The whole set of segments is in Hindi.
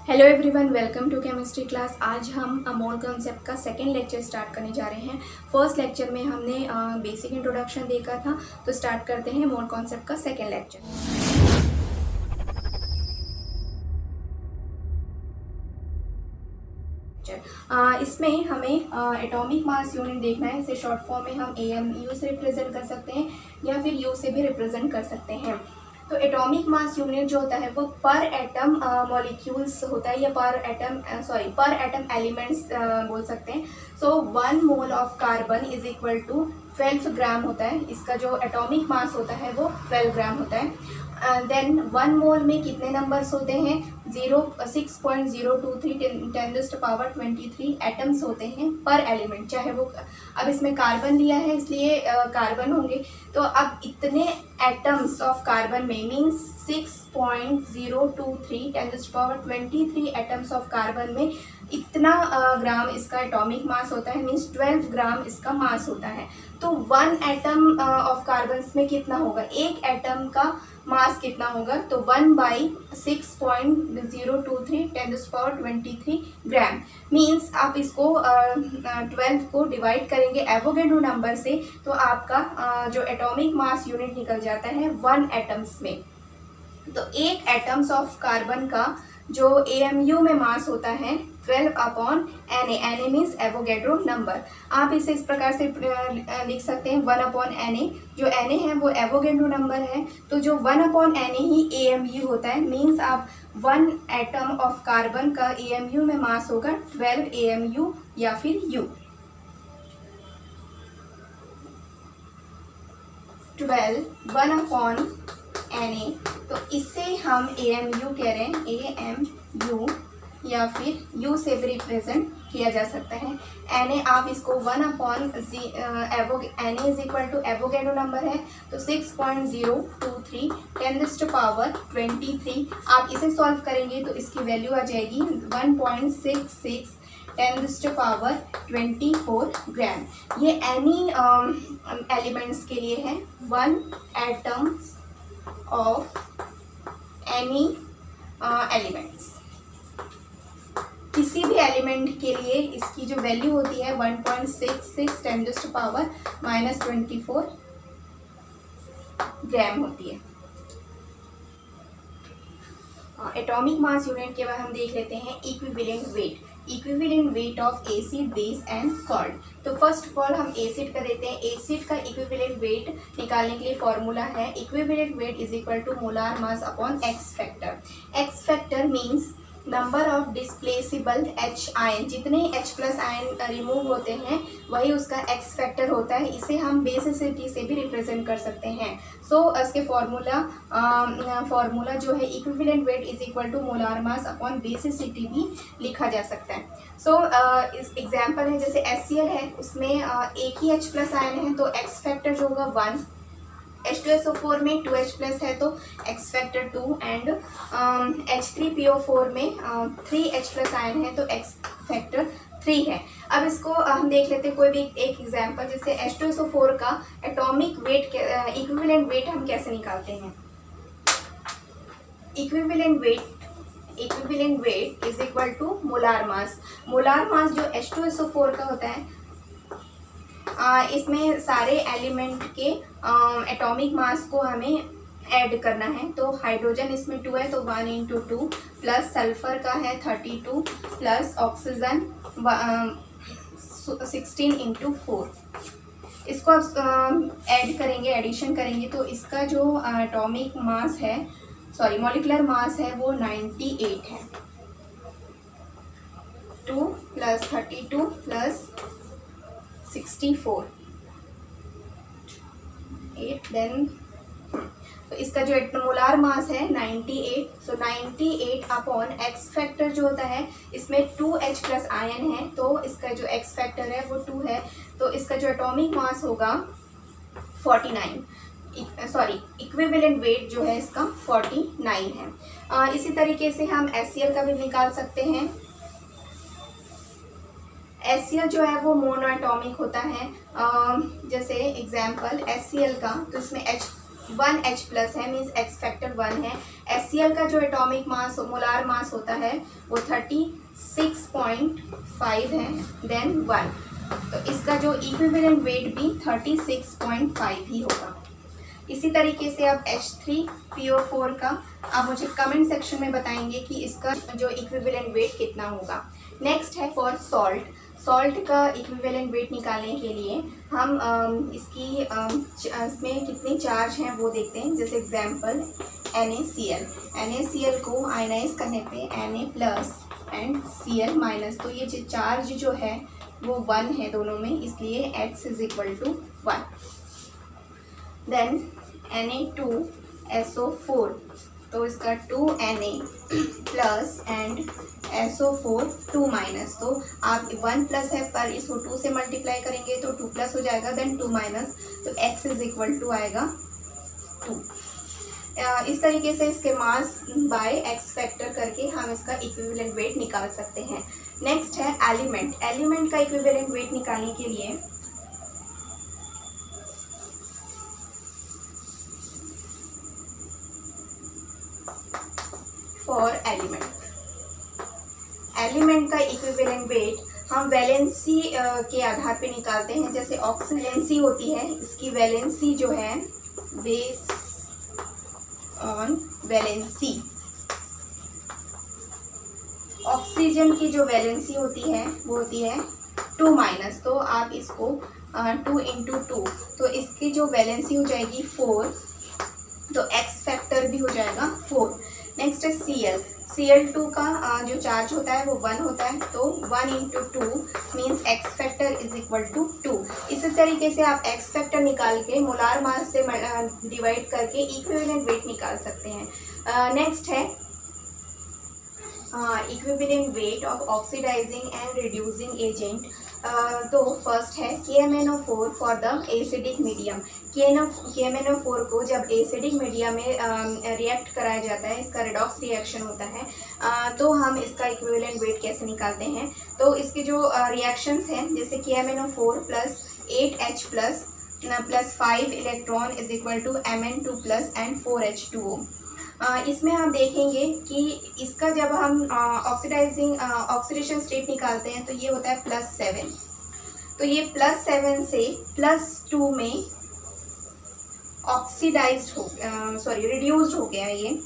Hello everyone, welcome to chemistry class. आज हम मोल कॉन्सेप्ट का सेकेंड लेक्चर स्टार्ट करने जा रहे हैं। फर्स्ट लेक्चर में हमने बेसिक इंट्रोडक्शन देखा था, तो स्टार्ट करते हैं मोल कॉन्सेप्ट का सेकेंड लेक्चर। इसमें हमें एटॉमिक मास यूनिट देखना है। इसे शॉर्ट फॉर्म में हम AMU से रिप्रेजेंट कर सकते हैं या फिर U से भी रिप्रेजेंट कर सकते हैं। तो एटॉमिक मास यूनिट जो होता है वो पर एटम मॉलिक्यूल्स होता है या पर एटम एलिमेंट्स बोल सकते हैं। So 1 mole of carbon is equal to 12 gram होता है। इसका जो एटॉमिक मास होता है वो 12 ग्राम होता है। देन 1 मोल में कितने नंबर्स होते हैं? 6.023 10⁻23 एटम्स होते हैं पर एलिमेंट, चाहे वो अब इसमें कार्बन लिया है इसलिए कार्बन होंगे। तो अब इतने एटम्स ऑफ कार्बन में मीन्स 6.023 10⁻23 एटम्स ऑफ कार्बन में इतना ग्राम इसका एटॉमिक मास होता है, मीन्स 12 ग्राम इसका मास होता है। तो 1 एटम ऑफ कार्बन में कितना होगा? एक एटम का मास कितना होगा? तो 1/6.023 10⁻23 ग्राम। मीन्स आप इसको 12 को डिवाइड करेंगे एवोगैड्रो नंबर से, तो आपका जो एटॉमिक मास यूनिट निकल जाता है 1 एटम्स में। तो एक एटम्स ऑफ कार्बन का जो AMU में मास होता है 12/Na। Na means Avogadro number. आप इसे इस प्रकार से लिख सकते हैं 1/Na। जो Na है वो एवोगैड्रो नंबर है, तो जो 1/Na ही AMU होता है। मीन्स आप 1 एटम ऑफ कार्बन का AMU में मास होगा 12 AMU या फिर U। 12 1/Na, तो इससे हम AMU कह रहे हैं, AMU या फिर U से भी रिप्रेजेंट किया जा सकता है। Na आप इसको 1/Na is equal to Avogadro number है, तो 6.023 10⁻23। आप इसे सॉल्व करेंगे तो इसकी वैल्यू आ जाएगी 1.66 10⁻24 ग्राम। ये एनी एलिमेंट्स के लिए है। 1 एटम्स ऑफ एनी एलिमेंट्स, किसी भी एलिमेंट के लिए इसकी जो वैल्यू होती है 1.66 10⁻24 ग्राम होती है। एटॉमिक मास यूनिट के बाद हम देख लेते हैं equivalent wait. Equivalent weight of acid, base and salt. तो फर्स्ट ऑफ ऑल हम एसिड का देते हैं। एसिड का इक्विवेलेंट वेट निकालने के लिए फॉर्मूला है equivalent weight is equal to molar mass upon X factor. X factor means number of displaceable H ion, जितने H+ आयन रिमूव होते हैं वही उसका एक्स फैक्टर होता है। इसे हम बेसिसिटी से भी रिप्रेजेंट कर सकते हैं। सो इसके फॉर्मूला जो है equivalent weight is equal to molar mass upon basicity भी लिखा जा सकता है। सो इस एग्जाम्पल है जैसे HCl है, उसमें एक ही H+ आयन है तो एक्स फैक्टर जो होगा 1। H2SO4 में 2H+ है तो एक्स फैक्टर 2 एंड H3PO4 में 3H+ आयन है तो एक्स फैक्टर 3 है। अब इसको हम देख लेते हैं कोई भी एक एग्जांपल, जैसे H2SO4 का एटॉमिक वेट इक्विवेलेंट वेट हम कैसे निकालते हैं। Equivalent weight is equal to molar mass. Molar mass जो H2SO4 का होता है, इसमें सारे एलिमेंट के एटॉमिक मास को हमें ऐड करना है। तो हाइड्रोजन इसमें 2 है तो 1 × 2 प्लस सल्फर का है 32 प्लस ऑक्सीजन 16 × 4। इसको आप ऐड करेंगे, एडिशन करेंगे तो इसका जो एटॉमिक मास है, मॉलिक्यूलर मास है वो 98 है। 2 + 32 + 64 8 देन, तो इसका जो मोलार मास है 98। सो 98 अपॉन एक्स फैक्टर जो होता है, इसमें 2H+ आयन है तो इसका जो एक्स फैक्टर है वो 2 है, तो इसका जो एटॉमिक मास होगा 49। इक्विवेलेंट वेट जो है इसका 49 है। इसी तरीके से हम HCl का भी निकाल सकते हैं। HCl जो है वो मोनो एटॉमिक होता है। जैसे एग्जाम्पल HCl का, तो इसमें 1H प्लस है, मीन्स एक्स फैक्टर 1 है। HCl का जो एटॉमिक मास मोलार मास होता है वो 36.5 है, देन 1, तो इसका जो इक्विवेलेंट वेट भी 36.5 ही होगा। इसी तरीके से अब H3PO4 का आप मुझे कमेंट सेक्शन में बताएंगे कि इसका जो इक्विवेलेंट वेट कितना होगा। नेक्स्ट है फॉर सॉल्ट। सॉल्ट का इक्विवेलेंट वेट निकालने के लिए हम इसमें कितने चार्ज हैं वो देखते हैं। जैसे एग्जांपल NaCl को आयनाइज करने पे Na plus and Cl minus, तो ये चार्ज जो है वो 1 है दोनों में, इसलिए X is equal to 1। Then Na2SO4, तो इसका 2Na plus and SO4 2 minus, तो आप 1 प्लस है पर इसको 2 से मल्टीप्लाई करेंगे तो 2 प्लस हो जाएगा, देन 2 माइनस, तो X इज इक्वल टू आएगा 2। इस तरीके से इसके मास बाय एक्स फैक्टर करके हम इसका इक्विवेलेंट वेट निकाल सकते हैं। नेक्स्ट है एलिमेंट। एलिमेंट का इक्विवेलेंट वेट निकालने के लिए फॉर एलिमेंट का इक्विवेलेंट वेट हम वैलेंसी के आधार पे निकालते हैं। जैसे ऑक्सीडेंसी होती है, इसकी वैलेंसी जो है बेस ऑन वैलेंसी, ऑक्सीजन की जो वैलेंसी होती है वो होती है 2 माइनस, तो आप इसको 2 इंटू 2, तो इसकी जो वैलेंसी हो जाएगी 4, तो एक्स फैक्टर भी हो जाएगा 4। नेक्स्ट है Cl2 का जो चार्ज होता है वो 1 होता है, तो 1 into 2 means X factor is equal to 2। इसी तरीके से आप एक्स फैक्टर निकाल के मोलार मास से डिवाइड करके इक्विवेलेंट वेट निकाल सकते हैं। नेक्स्ट है equivalent weight of oxidizing and reducing agent. तो फर्स्ट है KMnO4 for the acidic medium. KMnO4 को जब एसिडिक मीडियम में रिएक्ट कराया जाता है, इसका रिडॉक्स रिएक्शन होता है, तो हम इसका इक्विवेलेंट वेट कैसे निकालते हैं। तो इसके जो रिएक्शंस हैं, जैसे KMnO4 plus 8H plus 5 electron is equal to Mn2 plus and 4H2O। इसमें हम देखेंगे कि इसका जब हम ऑक्सीडेशन स्टेट निकालते हैं तो ये होता है +7, तो ये +7 से +2 में रिड्यूस्ड हो गया है। ये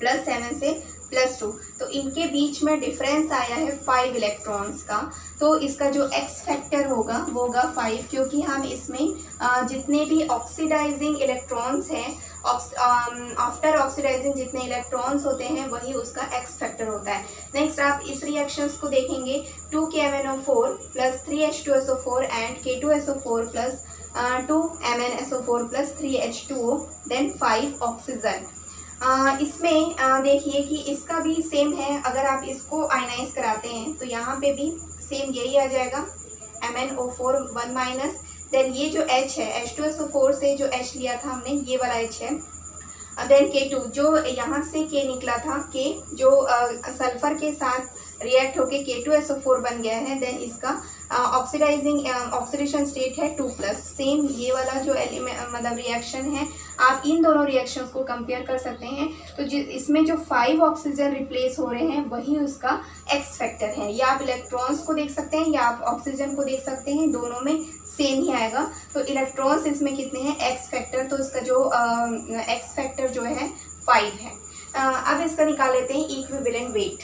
+7 से +2, तो इनके बीच में डिफरेंस आया है 5 इलेक्ट्रॉन्स का, तो इसका जो एक्स फैक्टर होगा वो होगा 5, क्योंकि हम इसमें जितने भी ऑक्सीडाइजिंग इलेक्ट्रॉन्स हैं, आफ्टर ऑक्सीडाइजिंग जितने इलेक्ट्रॉन्स होते हैं वही उसका एक्स फैक्टर होता है। नेक्स्ट आप इस रिएक्शंस को देखेंगे, 2KMnO4 plus 3H2SO4 and K2SO4 plus 2MnSO4 plus 3H2O then 5 oxygen. इसमें देखिए कि इसका भी सेम है। अगर आप इसको आयनाइज कराते हैं तो यहाँ पे भी सेम यही आ जाएगा, MnO4 1 माइनस, देन ये जो H है H2SO4 से जो H लिया था हमने ये वाला H है, देन K2 जो यहाँ से K निकला था, K जो सल्फर के साथ रिएक्ट होके K2SO4 बन गया है, देन इसका ऑक्सीडेशन स्टेट है 2+। सेम ये वाला जो मतलब रिएक्शन है, आप इन दोनों रिएक्शंस को कंपेयर कर सकते हैं। तो इसमें जो 5 ऑक्सीजन रिप्लेस हो रहे हैं वही उसका एक्स फैक्टर है। या आप इलेक्ट्रॉन्स को देख सकते हैं या आप ऑक्सीजन को देख सकते हैं, दोनों में सेम ही आएगा। तो इलेक्ट्रॉन्स इसमें कितने हैं, एक्स फैक्टर, तो इसका जो एक्स फैक्टर जो है 5 है। अब इसका निकाल लेते हैं इक्विवेलेंट वेट।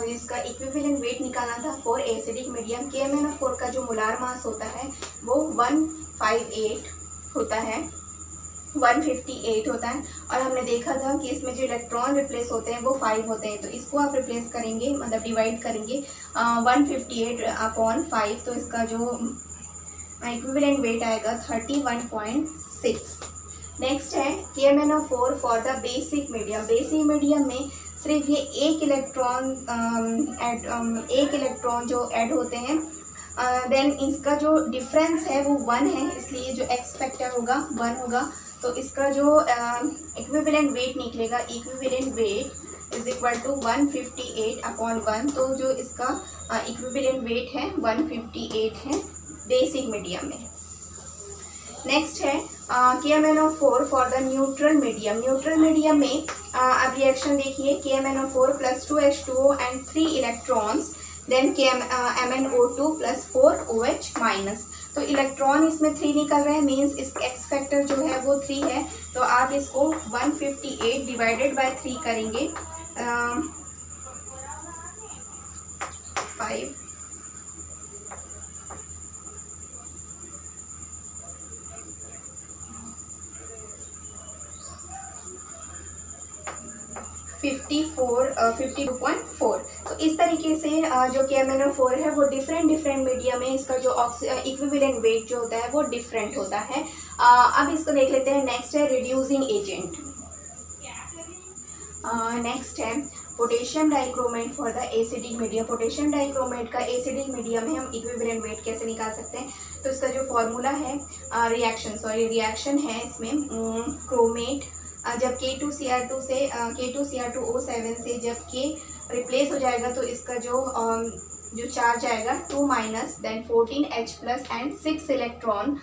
इसका इक्विवेलेंट वेट निकालना था फॉर एसिडिक मीडियम। KMnO4 का जो मोलार मास होता है वो 158 होता है, 158 होता है, और हमने देखा था कि इसमें जो इलेक्ट्रॉन रिप्लेस होते हैं वो 5 होते हैं। तो इसको आप रिप्लेस करेंगे, मतलब डिवाइड करेंगे 158/5, तो इसका जो इक्विवेलेंट वेट आएगा 31.6। नेक्स्ट है KMnO4 for the basic medium. Basic medium में सिर्फ ये एक इलेक्ट्रॉन जो ऐड होते हैं, देन इसका जो डिफरेंस है वो 1 है, इसलिए जो एक्स फैक्टर होगा 1 होगा। तो इसका जो इक्विवेलेंट वेट निकलेगा, equivalent weight is equal to 158/1, तो जो इसका इक्विवेलेंट वेट है 158 है बेसिक मीडियम में। नेक्स्ट है KMnO4 for the neutral medium. Neutral medium में अब रिएक्शन देखिए, KMnO4 + 2H2O and 3 electrons, then MnO2 + 4OH minus. तो इलेक्ट्रॉन इसमें 3 निकल रहे हैं, मीन्स इस एक्स फैक्टर जो है वो 3 है। तो आप इसको 158 डिवाइडेड बाय 3 करेंगे 5 52.4। तो इस तरीके से जो KMnO4 है वो डिफरेंट मीडियम में इसका जो इक्विवेलेंट वेट जो होता है वो डिफरेंट होता है। अब इसको देख लेते हैं। नेक्स्ट है रिड्यूसिंग एजेंट। नेक्स्ट है potassium dichromate for the acidic medium. Potassium dichromate का एसिडिक मीडियम में हम इक्विवेलेंट वेट कैसे निकाल सकते हैं? तो इसका जो फॉर्मूला है रिएक्शन है इसमें क्रोमेट जब K2Cr2 से K2Cr2O7 से जब K रिप्लेस हो जाएगा तो इसका जो चार्ज आएगा 2 minus, then 14H+ and 6 electron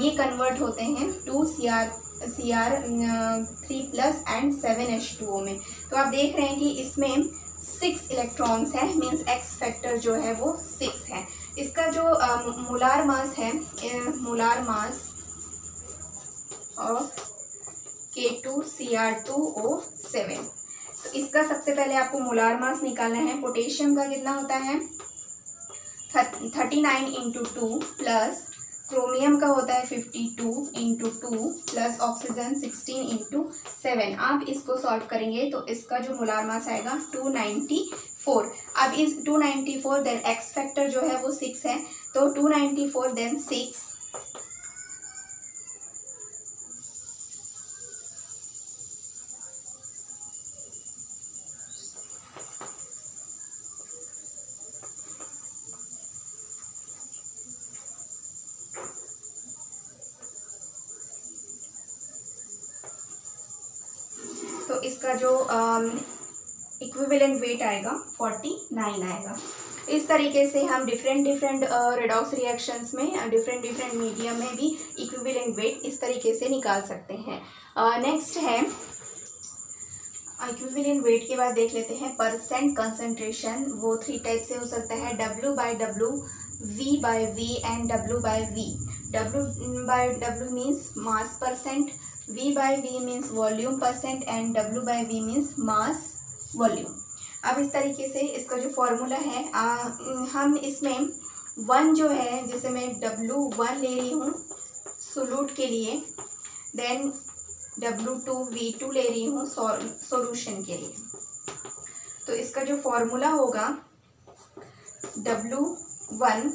ये कन्वर्ट होते हैं 2Cr3+ एंड 7H2O में। तो आप देख रहे हैं कि इसमें 6 इलेक्ट्रॉन्स है, मीन्स एक्स फैक्टर जो है वो 6 है। इसका जो मोलार मास है, मोलार मास ऑफ K2Cr2O7। तो इसका सबसे पहले आपको मोलार मास निकालना है। पोटेशियम का कितना होता है 39 × 2 प्लस क्रोमियम का होता है 52 × 2 प्लस ऑक्सीजन 16 × 7। आप इसको सॉल्व करेंगे तो इसका जो मोलार मास आएगा 294। अब इस 294 देन एक्स फैक्टर जो है वो 6 है, तो 294 देन 6 तो इसका जो इक्विवेलेंट वेट आएगा 49 आएगा। इस तरीके से हम डिफरेंट रेडॉक्स रिएक्शंस में डिफरेंट मीडियम में भी इक्विवेलेंट वेट इस तरीके से निकाल सकते हैं। नेक्स्ट है इक्विवेलेंट वेट के बाद देख लेते हैं परसेंट कंसंट्रेशन। वो 3 टाइप से हो सकता है, W/W, V/V and W/V। W/W means mass percent, V/V means volume percent and W/V means mass volume. अब इस तरीके से इसका जो फॉर्मूला है हम इसमें 1 जो है, जैसे मैं W1 ले रही हूँ सोलूट के लिए, देन W2 V2 ले रही हूँ सॉल्यूशन के लिए। तो इसका जो फॉर्मूला होगा W1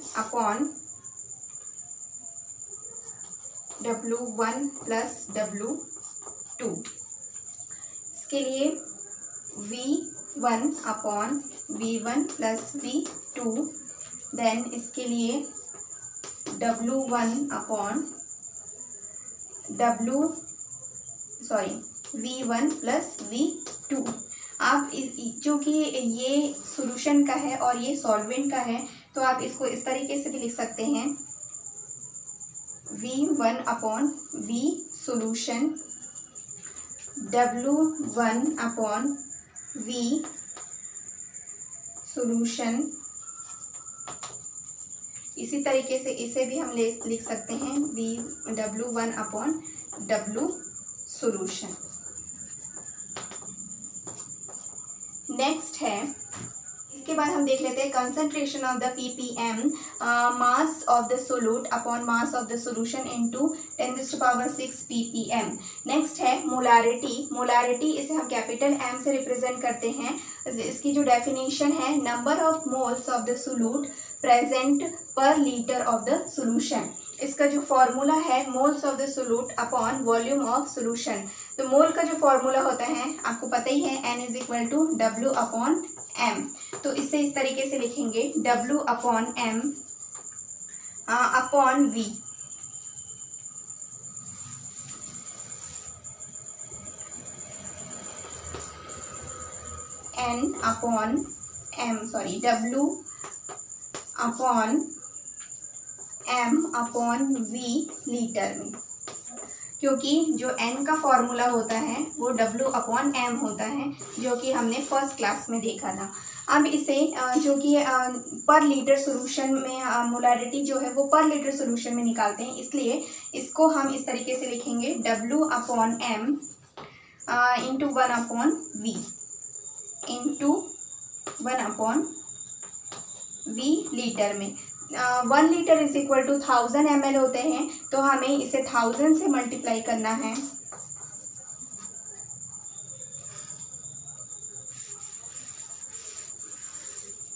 + W2। इसके लिए V1 + V2, देन इसके लिए V1 + V2। आप जो कि ये सॉल्यूशन का है और ये सॉल्वेंट का है, तो आप इसको इस तरीके से भी लिख सकते हैं V1 / V solution, W1 / V solution. इसी तरीके से इसे भी हम लिख सकते हैं W1 / W सॉल्यूशन। नेक्स्ट है, इसके बाद हम देख लेते हैं concentration of the ppm, mass of the solute upon mass of the solution into 10⁻⁶ ppm। Next है मोलारिटी इसे हम कैपिटल M से रिप्रेजेंट करते हैं। इसकी जो डेफिनेशन है, number of moles of the solute present पर लीटर ऑफ द सॉल्यूशन। इसका जो फॉर्मूला है moles of the solute upon volume of solution. तो मोल का जो फॉर्मूला होता है आपको पता ही है, N = W/M। तो इसे इस तरीके से लिखेंगे W/M upon V। W/M m upon v litre में, क्योंकि जो n का फॉर्मूला होता है वो w अपॉन m होता है, जो कि हमने फर्स्ट क्लास में देखा था। अब इसे जो कि पर लीटर सोल्यूशन में मोलारिटी जो है वो पर लीटर सोल्यूशन में निकालते हैं, इसलिए इसको हम इस तरीके से लिखेंगे w upon m into 1 upon v into 1 upon v litre में। 1 litre is equal to 1000 ml होते हैं, तो हमें इसे 1000 से मल्टीप्लाई करना है।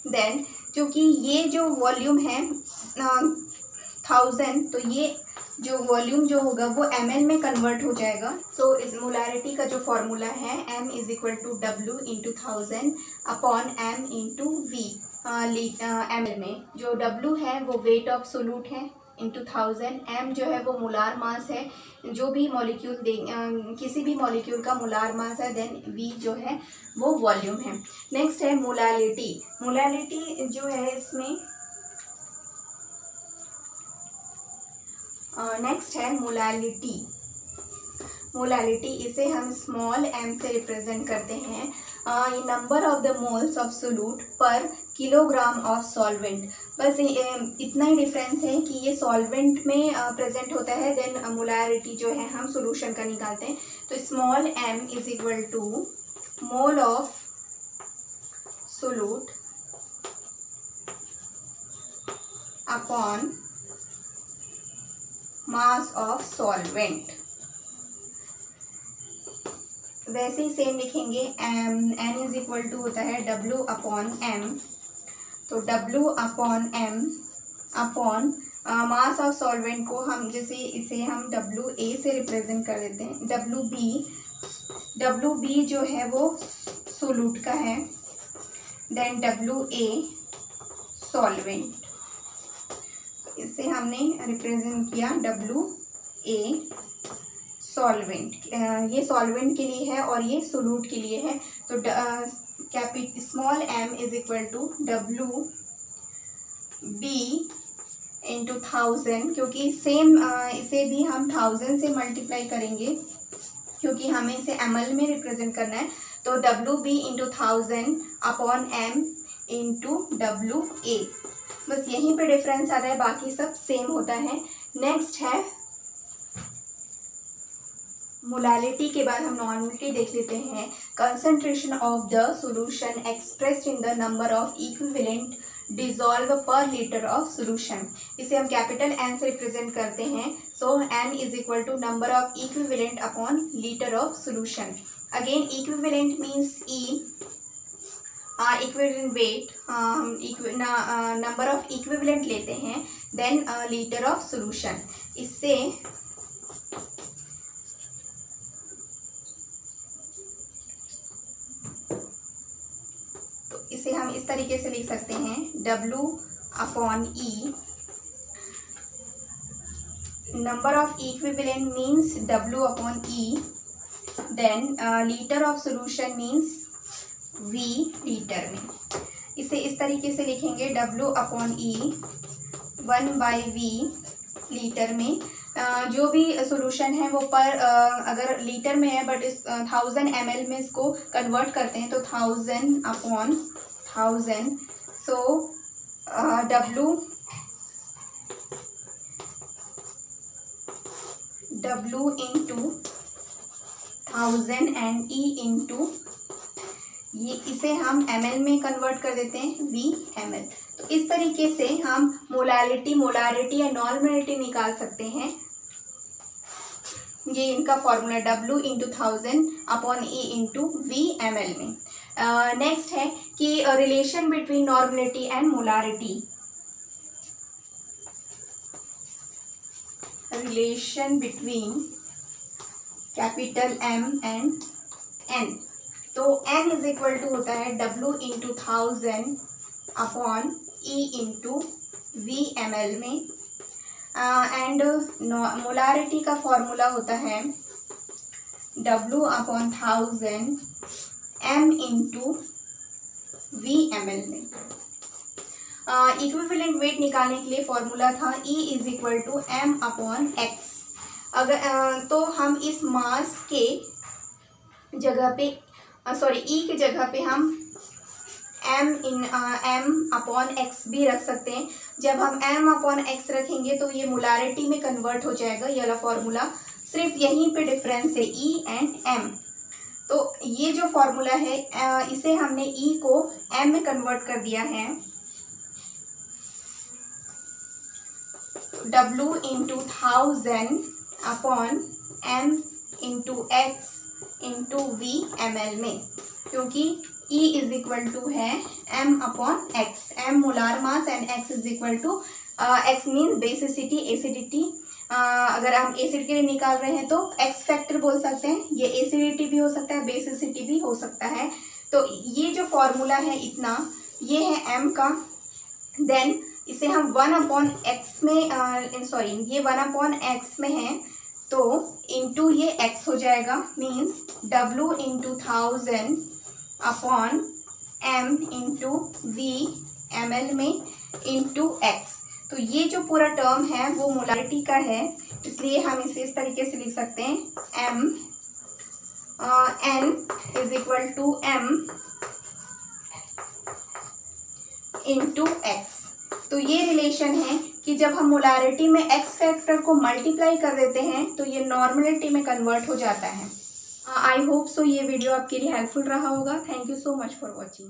देन जो कि ये जो वॉल्यूम है 1000, तो ये जो वॉल्यूम जो होगा वो ml में कन्वर्ट हो जाएगा। सो इस मोलारिटी का जो फॉर्मूला है m is equal to w into 1000 upon m into v ml में। जो w है वो वेट ऑफ सोल्यूट है इंटू 1000, m जो है वो मोलार मास है, जो भी मॉलिक्यूल किसी भी मॉलिक्यूल का मोलार मास है, देन v जो है वो वॉल्यूम है। नेक्स्ट है मोलालिटी। मोलालिटी जो है इसमें नेक्स्ट है मोलालिटी। मोलालिटी इसे हम स्मॉल m से रिप्रेजेंट करते हैं, number of the moles of solute पर किलोग्राम ऑफ सॉल्वेंट। बस इतना ही डिफरेंस है कि ये सॉल्वेंट में प्रेजेंट होता है, देन मोलारिटी जो है हम सोल्यूशन का निकालते हैं। तो small m is equal to mole of solute upon mass of solvent. वैसे ही सेम लिखेंगे, n इज इक्वल टू होता है w अपॉन m, तो w upon m upon mass of solvent को हम जैसे इसे हम WA से रिप्रेजेंट कर देते हैं। WB जो है वो सोल्यूट का है, देन WA सॉल्वेंट, इसे हमने रिप्रेजेंट किया WA सॉल्वेंट। ये सॉल्वेंट के लिए है और ये सोल्यूट के लिए है। तो small m is equal to WB into 1000, क्योंकि सेम इसे भी हम 1000 से मल्टीप्लाई करेंगे, क्योंकि हमें इसे ml में रिप्रेजेंट करना है। तो WB into 1000 upon m into WA। बस यहीं पे डिफरेंस आता है, बाकी सब सेम होता है। नेक्स्ट है मोलालिटी के बाद हम नॉर्मलिटी देख लेते हैं। Concentration of the solution expressed in the number of equivalent dissolve per litre of solution. इसे हम कैपिटल N से रिप्रेजेंट करते हैं। So N is equal to number of equivalent upon litre of solution. Again equivalent means E, equivalent weight, number of equivalent लेते हैं, देन लीटर ऑफ सॉल्यूशन। इससे इसे हम इस तरीके से लिख सकते हैं, W upon E, number of equivalent means W upon E, then litre of solution means V litre में। इसे इस तरीके से लिखेंगे, W upon E 1/V litre में। जो भी सॉल्यूशन है वो पर अगर लीटर में है, बट इस 1000 ml में इसको कन्वर्ट करते हैं, तो 1000 upon 1000। So W into 1000 and E into ये, इसे हम ml में कन्वर्ट कर देते हैं, V ml। तो इस तरीके से हम मोलारिटी या नॉर्मलिटी निकाल सकते हैं। ये इनका formula W into 1000 upon E into V ml में। नेक्स्ट है कि relation between normality and molarity. Relation between capital M and N। तो N इज इक्वल टू होता है W into 1000 upon E into V ml में, एंड मोलारिटी का फॉर्मूला होता है W upon 1000 M into V ml में। इक्विवेलेंट वेट निकालने के लिए फॉर्मूला था E = m/x। अगर तो हम इस मास के जगह पे E की जगह पे हम m/x भी रख सकते हैं। जब हम m/x रखेंगे तो ये मोलारिटी में कन्वर्ट हो जाएगा, ये वाला फॉर्मूला। सिर्फ यहीं पे डिफरेंस है E एंड m। तो ये जो फॉर्मूला है इसे हमने E को m में कन्वर्ट कर दिया है। W × 1000 m × x × v ml में, क्योंकि E = है m/x, m molar mass and x x means basicity, acidity. अगर हम एसिड के लिए निकाल रहे हैं तो एक्स फैक्टर बोल सकते हैं, ये एसिडिटी भी हो सकता है, बेसिसिटी भी हो सकता है। तो ये जो फॉर्मूला है इतना, ये है m का। देन इसे हम 1/x में ये 1/x में है तो इंटू ये x हो जाएगा, means W × 1000 m × v ml में इंटू x। तो ये जो पूरा टर्म है वो मोलारिटी का है, इसलिए हम इसे इस तरीके से लिख सकते हैं m n = m × x। तो ये रिलेशन है कि जब हम मोलारिटी में x फैक्टर को मल्टीप्लाई कर देते हैं तो ये नॉर्मलिटी में कन्वर्ट हो जाता है। आई होप सो ये वीडियो आपके लिए हेल्पफुल रहा होगा। Thank you so much for watching.